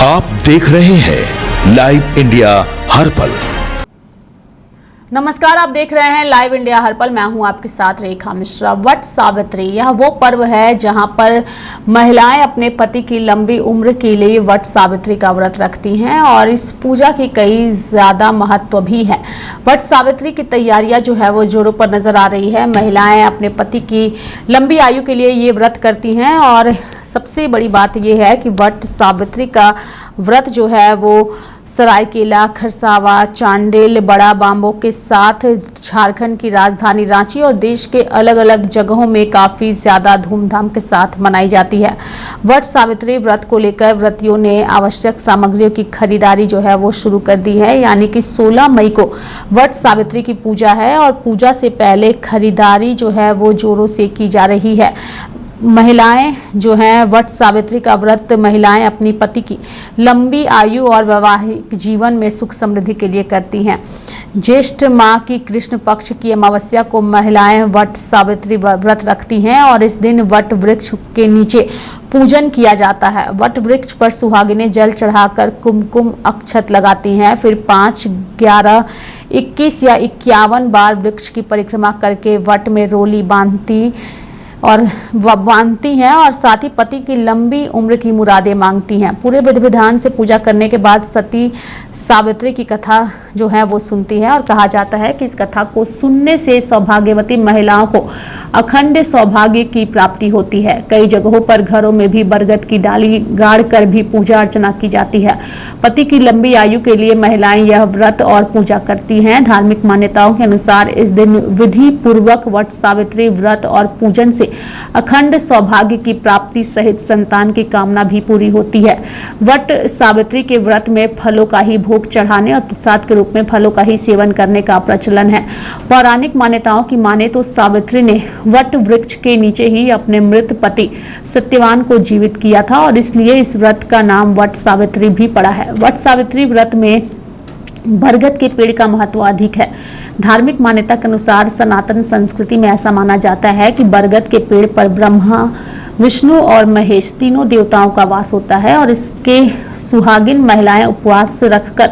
आप देख रहे हैं लाइव इंडिया हर पल। नमस्कार, आप देख रहे हैं लाइव इंडिया हर पल। मैं हूं आपके साथ रेखा मिश्रा। वट सावित्री यह वो पर्व है जहां पर महिलाएं अपने पति की लंबी उम्र के लिए वट सावित्री का व्रत रखती हैं और इस पूजा की कई ज्यादा महत्व भी है। वट सावित्री की तैयारियां जो है वो जोरों पर नजर आ रही है। महिलाएं अपने पति की लंबी आयु के लिए ये व्रत करती हैं और सबसे बड़ी बात यह है कि वट सावित्री का व्रत जो है वो सरायकेला, खरसावा, चांडिल, बड़ा बांबो के साथ झारखंड की राजधानी रांची और देश के अलग अलग जगहों में काफ़ी ज़्यादा धूमधाम के साथ मनाई जाती है। वट सावित्री व्रत को लेकर व्रतियों ने आवश्यक सामग्रियों की खरीदारी जो है वो शुरू कर दी है, यानी कि 16 मई को वट सावित्री की पूजा है और पूजा से पहले खरीदारी जो है वो जोरों से की जा रही है। महिलाएं जो हैं वट सावित्री का व्रत महिलाएं अपनी पति की लंबी आयु और वैवाहिक जीवन में सुख समृद्धि के लिए करती हैं। ज्येष्ठ माह की कृष्ण पक्ष की अमावस्या को महिलाएं वट सावित्री व्रत रखती हैं और इस दिन वट वृक्ष के नीचे पूजन किया जाता है। वट वृक्ष पर सुहागिनें जल चढ़ाकर कुमकुम अक्षत लगाती हैं, फिर 5, 11, 21 या 51 बार वृक्ष की परिक्रमा करके वट में रोली बांधती हैं और साथ ही पति की लंबी उम्र की मुरादें मांगती हैं। पूरे विधि विधान से पूजा करने के बाद सती सावित्री की कथा जो है वो सुनती है और कहा जाता है कि इस कथा को सुनने से सौभाग्यवती महिलाओं को अखंड सौभाग्य की प्राप्ति होती है। कई जगहों पर घरों में भी बरगद की डाली गाड़ कर भी पूजा अर्चना की जाती है। पति की लंबी आयु के लिए महिलाएं यह व्रत और पूजा करती हैं। धार्मिक मान्यताओं के अनुसार इस दिन विधि पूर्वक वट सावित्री व्रत और पूजन से अखंड सौभाग्य की प्राप्ति सहित संतान की कामना भी पूरी होती है। वट सावित्री के व्रत में फलों का ही भोग चढ़ाने और प्रसाद के रूप में फलों का ही सेवन करने का प्रचलन है। पौराणिक मान्यताओं की माने तो सावित्री ने वट वृक्ष के नीचे ही अपने मृत पति सत्यवान को जीवित किया था और इसलिए इस व्रत का नाम वट सावित्री भी पड़ा है। वट सावित्री व्रत में बरगद के पेड़ का महत्व अधिक है। धार्मिक मान्यता के अनुसार सनातन संस्कृति में ऐसा माना जाता है कि बरगद के पेड़ पर ब्रह्मा, विष्णु और महेश तीनों देवताओं का वास होता है और इसके सुहागिन महिलाएं उपवास रखकर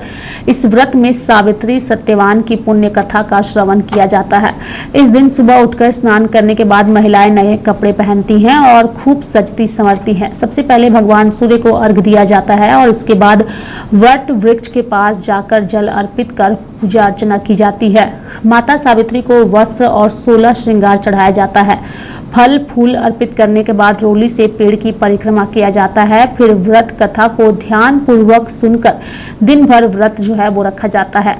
इस व्रत में सावित्री सत्यवान की पुण्य कथा का श्रवण किया जाता है। इस दिन सुबह उठकर स्नान करने के बाद महिलाएं नए कपड़े पहनती हैं और खूब सजती संवरती हैं। सबसे पहले भगवान सूर्य को अर्घ दिया जाता है और उसके बाद वट वृक्ष के पास जाकर जल अर्पित कर पूजा अर्चना की जाती है। माता सावित्री को वस्त्र और 16 श्रृंगार चढ़ाया जाता है। फल फूल अर्पित करने के बाद रोली से पेड़ की परिक्रमा किया जाता है। फिर व्रत कथा को ध्यान पूर्वक सुनकर दिन भर व्रत जो है वो रखा जाता है।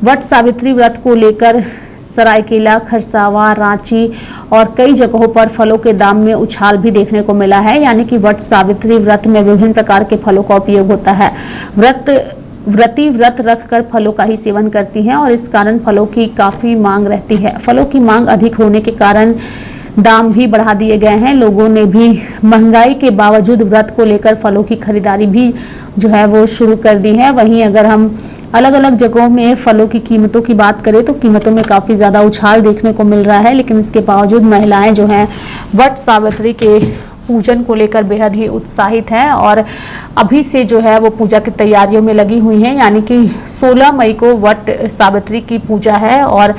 वट सावित्री व्रत को लेकर सरायकेला, खरसावा, रांची और कई जगहों पर फलों के दाम में उछाल भी देखने को मिला है, यानी कि वट सावित्री व्रत में विभिन्न प्रकार के फलों का उपयोग होता है। व्रती व्रत रखकर फलों का ही सेवन करती हैं और इस कारण फलों की काफी मांग रहती है। फलों की मांग अधिक होने के कारण दाम भी बढ़ा दिए गए हैं। लोगों ने भी महंगाई के बावजूद व्रत को लेकर फलों की खरीदारी भी जो है वो शुरू कर दी है। वहीं अगर हम अलग अलग जगहों में फलों की कीमतों की बात करें तो कीमतों में काफ़ी ज़्यादा उछाल देखने को मिल रहा है, लेकिन इसके बावजूद महिलाएं जो हैं वट सावित्री के पूजन को लेकर बेहद ही उत्साहित हैं और अभी से जो है वो पूजा की तैयारियों में लगी हुई हैं। यानी कि 16 मई को वट सावित्री की पूजा है और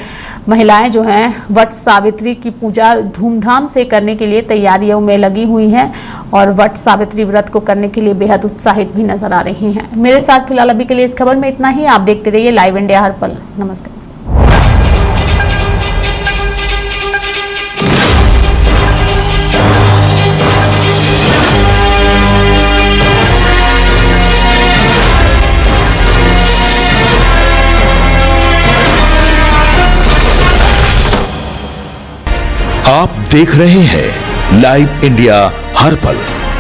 महिलाएं जो हैं वट सावित्री की पूजा धूमधाम से करने के लिए तैयारियों में लगी हुई हैं और वट सावित्री व्रत को करने के लिए बेहद उत्साहित भी नजर आ रही हैं। मेरे साथ फिलहाल अभी के लिए इस खबर में इतना ही। आप देखते रहिए लाइव इंडिया हर पल। नमस्कार। आप देख रहे हैं लाइव इंडिया हर पल।